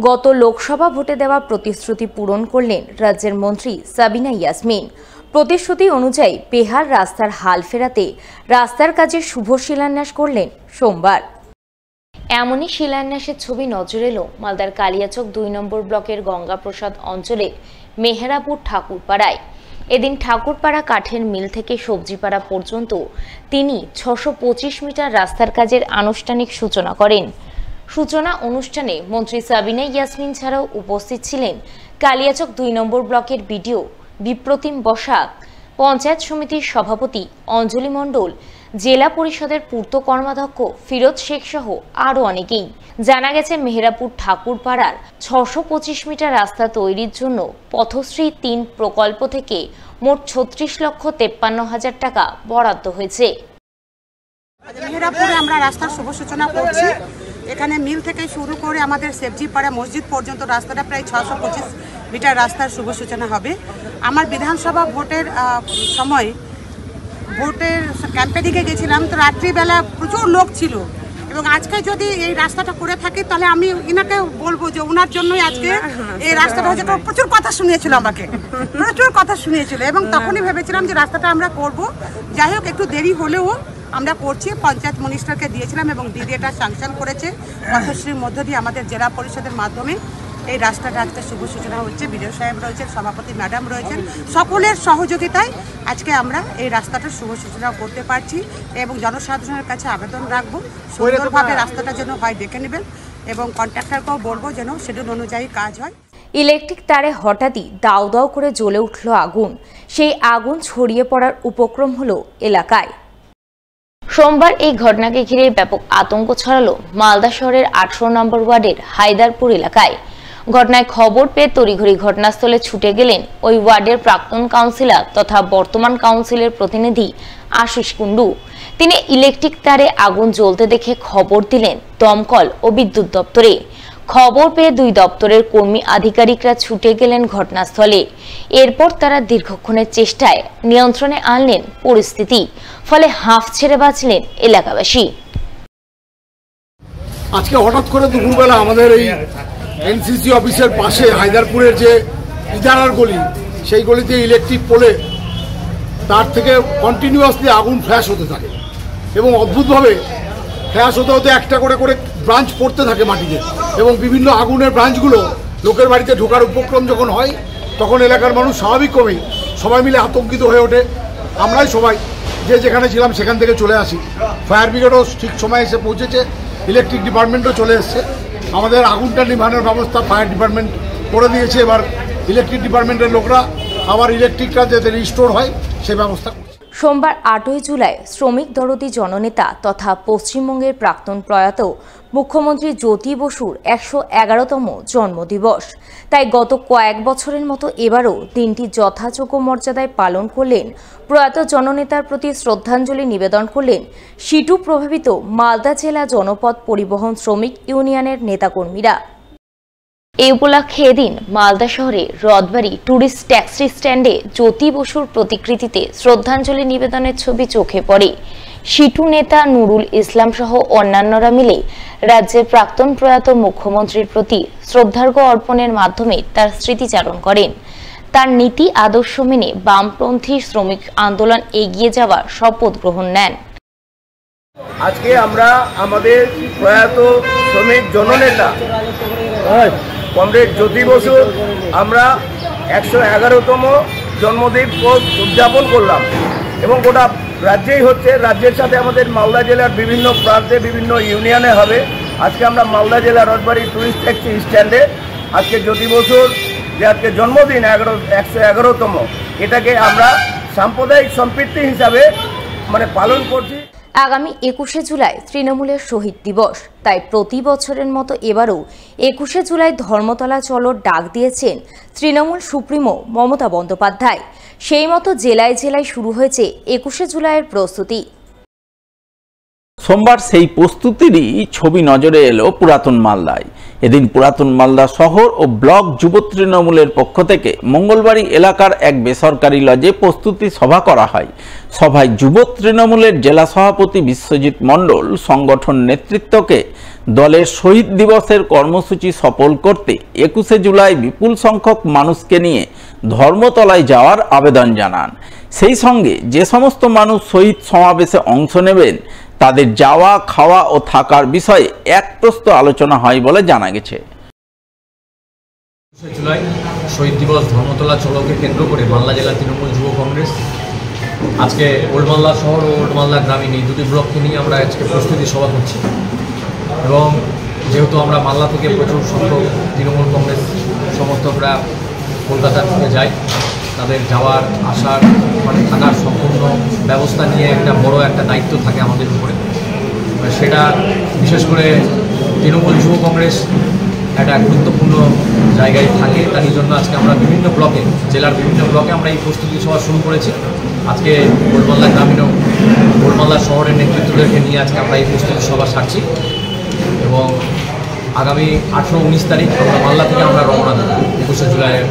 গত লোকসভা ভোটে দেওয়া প্রতিশ্রুতি পূরণ করলেন রাজ্যের মন্ত্রী সাবিনা ইয়াসমিন। প্রতিশ্রুতি অনুযায়ী বেহাল রাস্তার হাল ফেরাতে রাস্তার কাজে শুভ শিলান্যাস করলেন সোমবার। এমনই শিলান্যাসের ছবি নজর এলো মালদার কালিয়াচক ২ নম্বর ব্লকের গঙ্গাপ্রসাদ অঞ্চলে মেহেরাপুর ঠাকুরপাড়ায়। এদিন ঠাকুরপাড়া কাঠের মিল থেকে সবজিপাড়া পর্যন্ত তিনি ৬২৫ মিটার রাস্তার কাজের আনুষ্ঠানিক সূচনা করেন। সূচনা অনুষ্ঠানে মন্ত্রী সাবিনা ইয়াসমিন ছাড়াও উপস্থিত ছিলেন কালিয়াচক ২ নম্বর ব্লকের বিডিও বিপ্রতিম বসাক, পঞ্চায়েত সমিতির সভাপতি অঞ্জলি মণ্ডল, জেলা পরিষদের পূর্ত কর্মাধ্যক্ষ ফিরোজ শেখ সহ আরও অনেকেই। জানা গেছে মেহেরাপুর ঠাকুরপাড়ার ৬২৫ মিটার রাস্তা তৈরির জন্য পথশ্রী ৩ প্রকল্প থেকে মোট ৩৬,৫৩,০০০ টাকা বরাদ্দ হয়েছে। মেহেরাপুরে আমরা রাস্তার শুভ সূচনা করছি। এখানে মিল থেকে শুরু করে আমাদের সেবজিপাড়া মসজিদ পর্যন্ত রাস্তাটা প্রায় ৬২৫ মিটার রাস্তার শুভ সূচনা হবে। আমার বিধানসভা ভোটের সময় ভোটের ক্যাম্পেনিংয়ে গেছিলাম, তো রাত্রিবেলা প্রচুর লোক ছিল এবং আজকে যদি এই রাস্তাটা করে থাকি তাহলে আমি ইনাকে বলবো যে ওনার জন্যই আজকে এই রাস্তাটা হচ্ছে। প্রচুর কথা শুনিয়েছিল, আমাকে প্রচুর কথা শুনিয়েছিল এবং তখনই ভেবেছিলাম যে রাস্তাটা আমরা করব। যাই হোক, একটু দেরি হলেও আমরা করছি। পঞ্চায়েত মিনিস্টারকে দিয়েছিলাম এবং দিদি এটা স্যাংশন করেছে। পথশ্রীর মধ্য দিয়ে আমাদের জেলা পরিষদের মাধ্যমে এই রাস্তাটা আজকে শুভ সূচনা হচ্ছে। বিডিও সাহেব রয়েছেন, সভাপতি ম্যাডাম রয়েছেন, সকলের সহযোগিতায় আজকে আমরা এই রাস্তাটার শুভ সূচনা করতে পারছি এবং জনসাধারণের কাছে আবেদন রাখবো সুন্দরভাবে রাস্তাটা যেন হয় দেখে নেবেন এবং কন্ট্রাক্টরকেও বলবো যেন শিডিউল অনুযায়ী কাজ হয়। ইলেকট্রিক তারে হঠাৎই দাউ দাউ করে জ্বলে উঠল আগুন। সেই আগুন ছড়িয়ে পড়ার উপক্রম হলো এলাকায়। সোমবার এই ঘটনাকে ঘিরে ব্যাপক আতঙ্ক ছড়ালো মালদা শহরের ১৮ নম্বর ওয়ার্ডের হায়দারপুর এলাকায়। ঘটনায় খবর পেয়ে তড়িঘড়ি ঘটনাস্থলে ছুটে গেলেন ওই ওয়ার্ডের প্রাক্তন কাউন্সিলর তথা বর্তমান কাউন্সিলের প্রতিনিধি আশিস কুণ্ডু। তিনি ইলেকট্রিক তারে আগুন জ্বলতে দেখে খবর দিলেন দমকল ও বিদ্যুৎ দপ্তরে। খবর পেয়ে ২ দপ্তরের কর্মী আধিকারিকরা ছুটে গেলেন ঘটনাস্থলে। এরপর তারা দীর্ঘক্ষণের চেষ্টায় নিয়ন্ত্রণে আনলেন পরিস্থিতি, ফলে হাঁফ ছেড়ে বাঁচলেন এলাকাবাসী। আজকে হঠাৎ করে দুপুরবেলা আমাদের এই এনসিসি অফিসের পাশে হায়দারপুরের যে ইদারার গলি, সেই গলিতে ইলেকট্রিক পোলে তার থেকে কন্টিনিউয়াসলি আগুন ফ্ল্যাশ হতে থাকে এবং অদ্ভুতভাবে ফ্ল্যাশ হতে হতে একটা করে করে ব্রাঞ্চ পড়তে থাকে মাটিতে এবং বিভিন্ন আগুনের ব্রাঞ্চগুলো লোকের বাড়িতে ঢোকার উপক্রম যখন হয় তখন এলাকার মানুষ স্বাভাবিকভাবেই সবাই মিলে আতঙ্কিত হয়ে ওঠে। আমরাই সবাই যে যেখানে ছিলাম সেখান থেকে চলে আসি। ফায়ার ব্রিগেডও ঠিক সময় এসে পৌঁছেছে, ইলেকট্রিক ডিপার্টমেন্টও চলে এসছে। আমাদের আগুনটা নিভানোর ব্যবস্থা ফায়ার ডিপার্টমেন্ট করে দিয়েছে। এবার ইলেকট্রিক ডিপার্টমেন্টের লোকরা আবার ইলেকট্রিকটা যাতে রিস্টোর হয় সে ব্যবস্থা করছে। সোমবার ৮ই জুলাই শ্রমিক দরদি জননেতা তথা পশ্চিমবঙ্গের প্রাক্তন প্রয়াত মুখ্যমন্ত্রী জ্যোতি বসুর ১১১তম জন্মদিবস। তাই গত কয়েক বছরের মতো এবারও দিনটি যথাযোগ্য মর্যাদায় পালন করলেন। প্রয়াত জননেতার প্রতি শ্রদ্ধাঞ্জলি নিবেদন করলেন সিটু প্রভাবিত মালদা জেলা জনপথ পরিবহন শ্রমিক ইউনিয়নের নেতাকর্মীরা। এই উপলক্ষে এদিন মালদা শহরে রথবাড়ি ট্যুরিস্ট ট্যাক্সি স্ট্যান্ডে জ্যোতি বসুর প্রতিকৃতিতে শ্রদ্ধাঞ্জলি নিবেদনের ছবি চোখে পড়ে। সিটু নেতা নুরুল ইসলাম সহ অন্যান্যরা মিলে রাজ্যের প্রাক্তন প্রয়াত মুখ্যমন্ত্রীর প্রতি শ্রদ্ধার্ঘ্য অর্পণের মাধ্যমে তার স্মৃতিচারণ করেন। তার নীতি আদর্শ মেনে বামপন্থী শ্রমিক আন্দোলন এগিয়ে যাওয়ার শপথ গ্রহণ নেন। আজকে আমরা আমাদের প্রয়াত শ্রমিক জননেতা কমরেড জ্যোতি বসুর আমরা ১১১তম জন্মদিবস উদযাপন করলাম এবং গোটা রাজ্যেই হচ্ছে। রাজ্যের সাথে আমাদের মালদা জেলার বিভিন্ন প্রান্তে বিভিন্ন ইউনিয়নে হবে। আজকে আমরা মালদা জেলার রথবাড়ি টুরিস্ট ট্যাক্সি স্ট্যান্ডে আজকে জ্যোতি বসুর যে আজকে জন্মদিন ১১১তম, এটাকে আমরা সাম্প্রদায়িক সম্প্রীতি হিসাবে পালন করছি। আগামী ২১শে জুলাই তৃণমূলের শহীদ দিবস, তাই প্রতি বছরের মতো এবারও ২১শে জুলাই ধর্মতলা চলোর ডাক দিয়েছেন তৃণমূল সুপ্রিমো মমতা বন্দ্যোপাধ্যায়। সেই মতো জেলায় জেলায় শুরু হয়েছে ২১শে জুলাইয়ের প্রস্তুতি। সোমবার সেই প্রস্তুতিরই ছবি নজরে এলো পুরাতন মালদায়। এদিন পুরাতন মালদা শহর ও ব্লক যুব তৃণমূলের পক্ষ থেকে মঙ্গলবাড়ি এলাকার এক বেসরকারি লজে প্রস্তুতি সভা করা হয়। সভায় যুব তৃণমূলের জেলা সভাপতি বিশ্বজিৎ মণ্ডল সংগঠন নেতৃত্বকে দলের শহীদ দিবসের কর্মসূচি সফল করতে 21শে জুলাই বিপুল সংখ্যক মানুষকে নিয়ে ধর্মতলায় যাওয়ার আবেদন জানান। সেই সঙ্গে যে সমস্ত মানুষ শহীদ সমাবেশে অংশ নেবেন তাদের যাওয়া, খাওয়া ও থাকার বিষয়ে এক প্রস্ত আলোচনা হয় বলে জানা গেছে। জুলাই শহীদ দিবস ধর্মতলা চলোকে কেন্দ্র করে মালদা জেলা তৃণমূল যুব কংগ্রেস আজকে ওল্ড মালদা শহর ও ওল্ড মালদা গ্রামীণ এই দুটি ব্লককে নিয়ে আমরা আজকে প্রস্তুতি সভা করছি। এবং যেহেতু আমরা মালদা থেকে প্রচুর সংখ্যক তৃণমূল কংগ্রেস সমর্থকরা কলকাতা থেকে যায়, তাদের যাওয়ার আসার থাকার সম্পূর্ণ ব্যবস্থা নিয়ে একটা বড় একটা দায়িত্ব থাকে আমাদের উপরে। সেটা বিশেষ করে তৃণমূল যুব কংগ্রেস একটা গুরুত্বপূর্ণ জায়গায় থাকে। তার জন্য আজকে আমরা বিভিন্ন ব্লকে, জেলার বিভিন্ন ব্লকে আমরা এই প্রস্তুতি সভা শুরু করেছি। আজকে ওল্ড মালদা গ্রামীণ ওল্ড মালদা শহরের নেতৃত্বদেরকে নিয়ে আজকে আমরা এই প্রস্তুতি সভা সারছি এবং আগামী 18-19 তারিখ আমরা মালদা থেকে আমরা রওনা দেব 21শে জুলাইয়ের